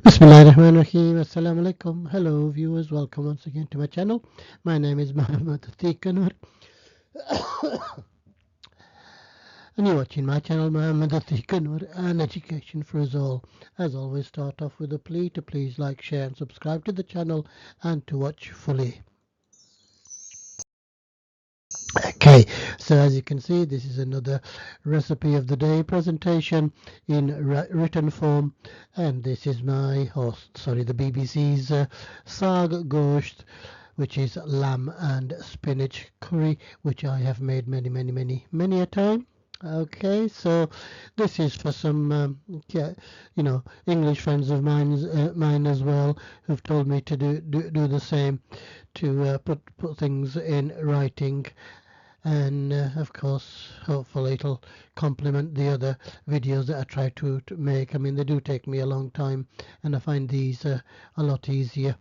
Bismillahirrahmanirrahim. Assalamu alaikum. Hello viewers, welcome once again to my channel. My name is Mohammed and you're watching my channel Mohammed and Education for Us All. As always, start off with a plea to please like, share and subscribe to the channel and to watch fully. Okay, so as you can see, this is another recipe of the day presentation in written form, and this is my host, the BBC's Saag Gosht, which is lamb and spinach curry, which I have made many a time. Okay, so this is for some, English friends of mine as well, who've told me to do the same, to put things in writing, and of course hopefully it'll complement the other videos that I try to make. I mean, they do take me a long time and I find these a lot easier.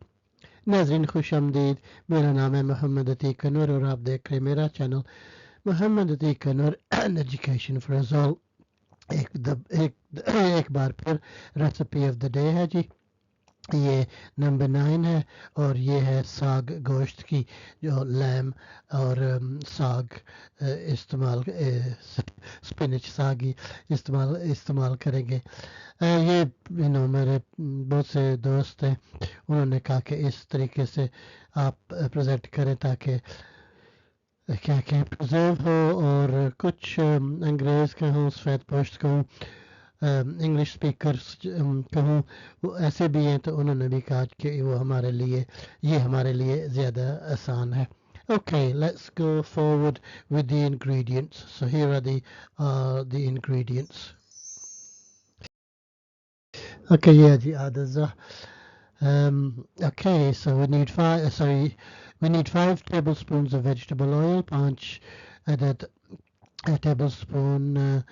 नाजरीन खुश आमदीद, मेरा नाम है मोहम्मद अतीक अनवर और आप देख रहे हैं मेरा channel Mohammad Atiq Anwar and education for us all. एक बार फिर रेसिपी ऑफ द डे है जी, ये नंबर 9 है और ये है साग गोश्त की, जो लैम और साग इस्तेमाल स्पिनच साग ही इस्तेमाल करेंगे। ये मेरे बहुत से दोस्त हैं, उन्होंने कहा कि इस तरीके से आप प्रेजेंट करें ताकि क्या क्या प्रिजर्व हो और कुछ अंग्रेज़ का हो, सफ़ेद पोस्ट का हो, इंग्लिश स्पीकर्स कहूँ वो ऐसे भी हैं, तो उन्होंने भी कहा कि वो हमारे लिए ज़्यादा आसान है. Okay, let's go forward with the ingredients. So here are the ingredients. Okay, yeah, ji आदज़ा. Okay, so we need 5 tablespoons of vegetable oil, 5 added a tablespoon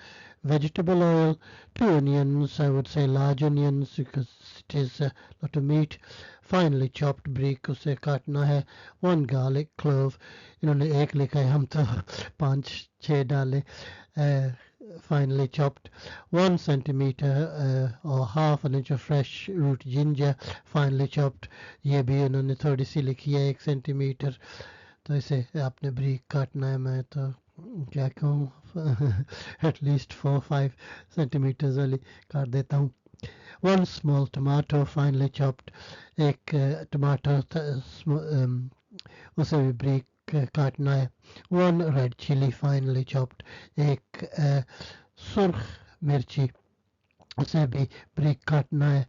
vegetable oil, 2 onions, I would say large onions because it is a lot of meat, finely chopped बारीक उसे काटना है, 1 garlic clove, इन्होंने एक लिखा है, हम तो 5-6 डाले, finely chopped, 1 centimeter or half an inch of fresh root ginger, finely chopped, ये भी उन्होंने थोड़ी सी लिखी है 1 centimeter, तो इसे आपने बारीक काटना है, मैं तो क्या कहूँ at least 4-5 centimeters वाली काट देता हूँ. 1 small tomato finely chopped, एक टमाटर उसे भी बारीक काटना है. 1 red chili finely chopped, एक सुर्ख मिर्ची उसे भी बारीक काटना है.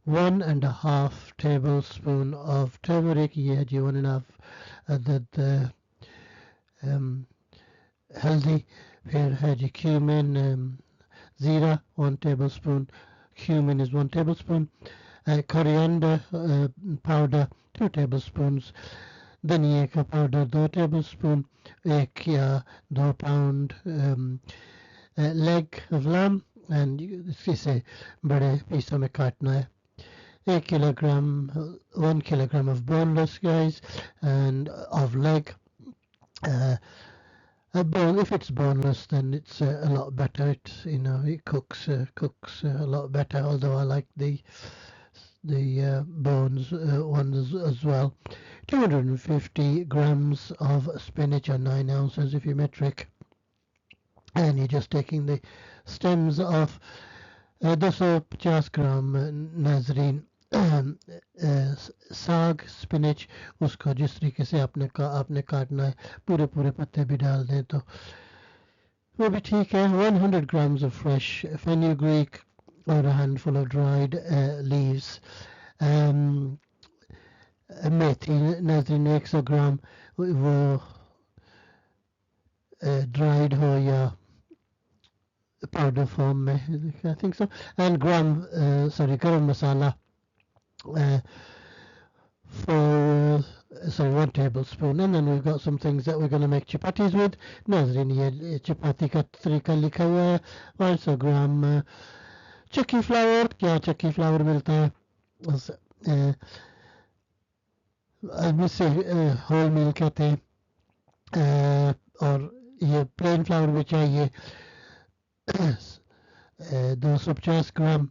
1.5 tablespoon of turmeric, ये है जी 1.5 हल्दी, फिर है जी cumin, जीरा 1 tablespoon, cumin is 1 tablespoon, coriander powder 2 tablespoons, धनिया का पाउडर 2 tablespoon, 1 या 2 pound leg of lamb, and इसे बड़े पीसों में काटना है. 1 kilogram of boneless, guys, and of leg. If it's boneless, then it's a lot better. It cooks a lot better. Although I like the bones ones as well. 250 grams of spinach, or 9 ounces if you're metric, and you're just taking the stems off. 250 ग्राम नाजरीन साग spinach, उसको जिस तरीके से आपने काटना है, पूरे पत्ते भी डाल दें तो वो भी ठीक है. 100 grams of fresh fenugreek or a handful of dried leaves. मेथी नाजरीन 100 ग्राम, वो dried हो या powder form में, I think so. And garam masala for 1 tablespoon. And then we've got some things that we're going to make chapatis with. नाजरीन ये चपाती का तरीका लिखा हुआ है. 100 ग्राम चक्की फ्लावर, क्या चक्की फ्लावर मिलता है, जिसे होल मील कहते हैं, और ये प्लेन फ्लावर भी चाहिए 250 ग्राम,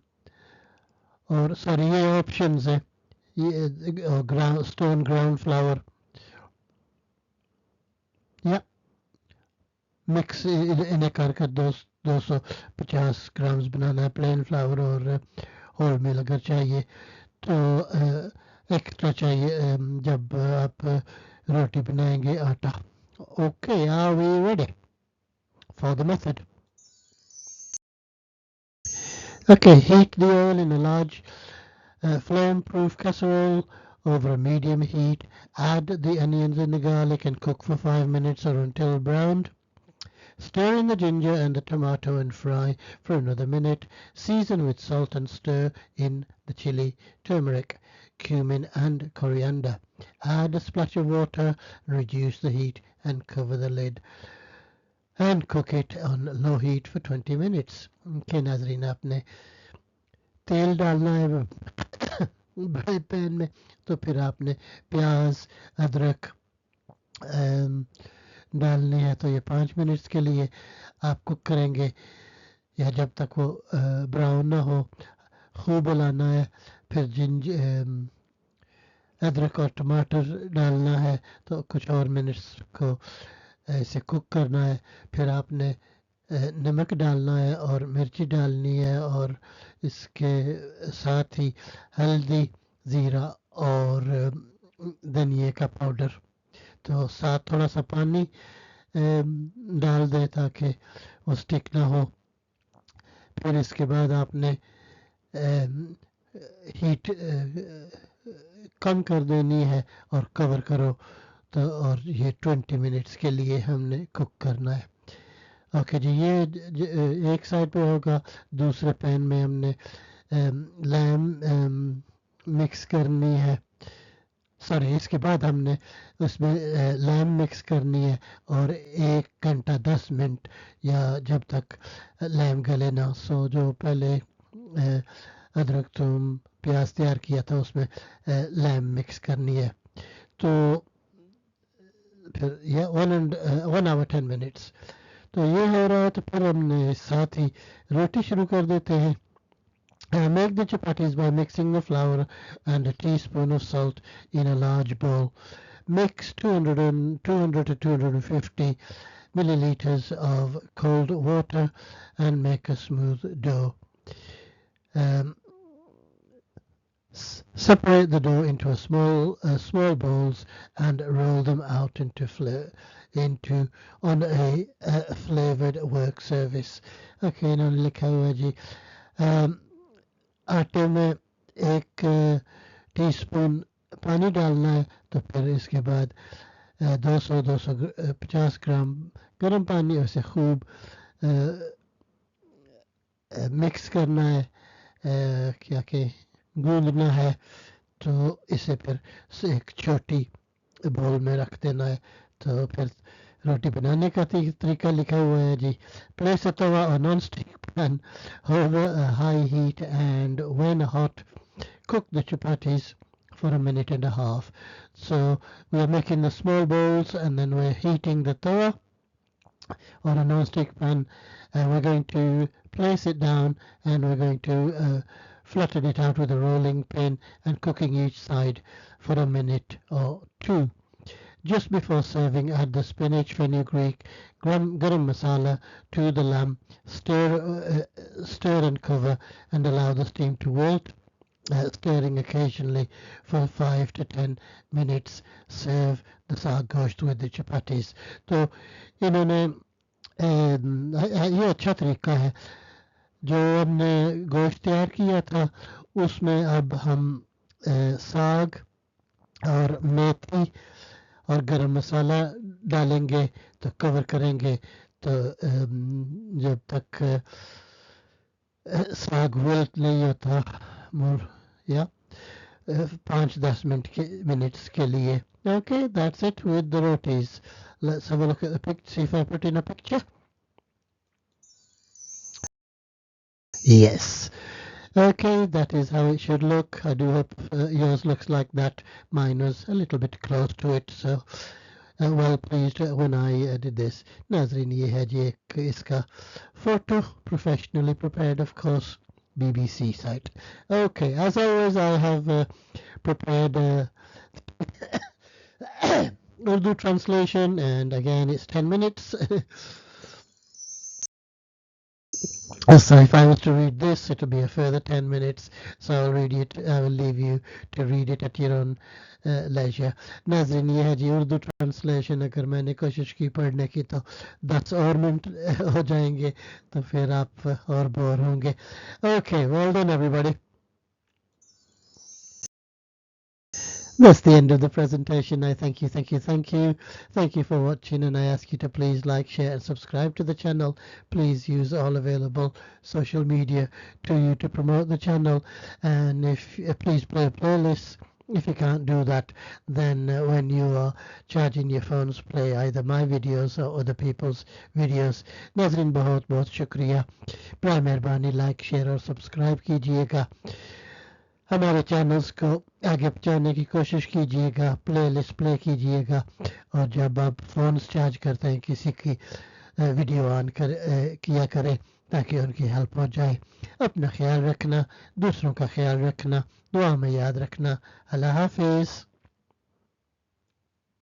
और सॉरी ये ऑप्शंस है, ये स्टोन ग्राउंड फ्लावर या मिक्स इन्हें कर 250 ग्राम्स बनाना है प्लेन फ्लावर और होल मिल अगर चाहिए तो एक्स्ट्रा चाहिए जब आप रोटी बनाएंगे आटा. Okay, are we ready for the method? Okay, heat the oil in a large flame-proof casserole over a medium heat. Add the onions and the garlic and cook for 5 minutes or until browned. Stir in the ginger and the tomato and fry for another minute. Season with salt and stir in the chili, turmeric, cumin and coriander. Add a splash of water, reduce the heat and cover the lid and cook it on low heat for 20 minutes. Okay, नाजरीन आपने तेल डालना है बड़े pan में तो फिर आपने प्याज अदरक डालनी है तो ये 5 मिनट्स के लिए आप कुक करेंगे या जब तक वो ब्राउन ना हो खूब हिलाना है. फिर अदरक और टमाटर डालना है तो कुछ और मिनट्स को ऐसे कुक करना है. फिर आपने नमक डालना है और मिर्ची डालनी है और इसके साथ ही हल्दी ज़ीरा और धनिए का पाउडर तो साथ थोड़ा सा पानी डाल दें ताकि वो स्टिक ना हो. फिर इसके बाद आपने हीट कम कर देनी है और कवर करो तो और ये 20 मिनट्स के लिए हमने कुक करना है. ओके जी, ये एक साइड पे होगा. दूसरे पैन में हमने लैम मिक्स करनी है. सॉरी, इसके बाद हमने उसमें लैम मिक्स करनी है और 1 घंटा 10 मिनट या जब तक लैम गले ना. सो जो पहले अदरक थूम प्याज तैयार किया था उसमें लैम मिक्स करनी है. तो फिर ये 1 hour 10 minutes. तो ये हो रहा है तो फिर हमने साथ ही रोटी शुरू कर देते हैं. Make the chapatis by mixing the flour and a teaspoon of salt in a large bowl. Mix 200 to 250 milliliters of cold water and make a smooth dough. Separate the dough into small bowls and roll them out on a flavored work surface. Okay, इन्होंने लिखा हुआ है जी आटे में 1 teaspoon पानी डालना है तो फिर इसके बाद 250 ग्राम गर्म पानी उसे खूब मिक्स करना है क्या कि गूंदना है. तो इसे फिर एक छोटी बोल में रख देना है. तो फिर रोटी बनाने का तरीका लिखा हुआ है जी. Place a tawa or non-stick pan over a high heat and when hot cook the chapatis for a minute and a half. So we are making the small bowls and then we're heating the tawa or a non-stick pan and we're going to place it down and we're going to flatten it out with a rolling pin and cooking each side for a minute or two. Just before serving, add the spinach, fenugreek, garam masala to the lamb. Stir and cover and allow the steam to wilt, stirring occasionally for 5 to 10 minutes. Serve the saag gosht with the chapatis. तो इन्होंने ये अच्छा तरीका है. जो हमने गोश्त तैयार किया था उसमें अब हम साग और मेथी और गरम मसाला डालेंगे तो कवर करेंगे तो जब तक साग विल्ट नहीं होता या 5-10 minutes के लिए. Okay, that's it with the rotis. Let's have a look at the picture, see if I put in a picture. Yes. Okay, that is how it should look. I do hope yours looks like that. Mine was a little bit close to it, so well pleased when I did this. नाजरीन ये है जी एक इसका photo, professionally prepared of course. BBC site. Okay, as always, I have prepared Urdu translation, and again, it's 10 minutes. So if I was to read this, it would be a further 10 minutes. So I'll read it. I will leave you to read it at your own leisure. नाज़रीन, ये है जी Urdu translation. अगर मैंने कोशिश की पढ़ने की तो 10 और मिनट हो जाएंगे, तो फिर आप और बोर होंगे. Okay, well done everybody. That's the end of the presentation. I thank you. Thank you for watching, and I ask you to please like, share and subscribe to the channel. Please use all available social media to promote the channel, and if please play a playlist. If you can't do that, then when you are charging your phones, play either my videos or other people's videos. नाज़रीन, बहुत बहुत शुक्रिया. बराए मेहरबानी like, share और subscribe कीजिएगा. हमारे channels को आगे पहुंचाने की कोशिश कीजिएगा. प्लेलिस्ट प्ले कीजिएगा, और जब आप फ़ोन चार्ज करते हैं किसी की वीडियो ऑन किया करें, ताकि उनकी हेल्प हो जाए. अपना ख्याल रखना, दूसरों का ख्याल रखना, दुआ में याद रखना. अल्लाह हाफिज़.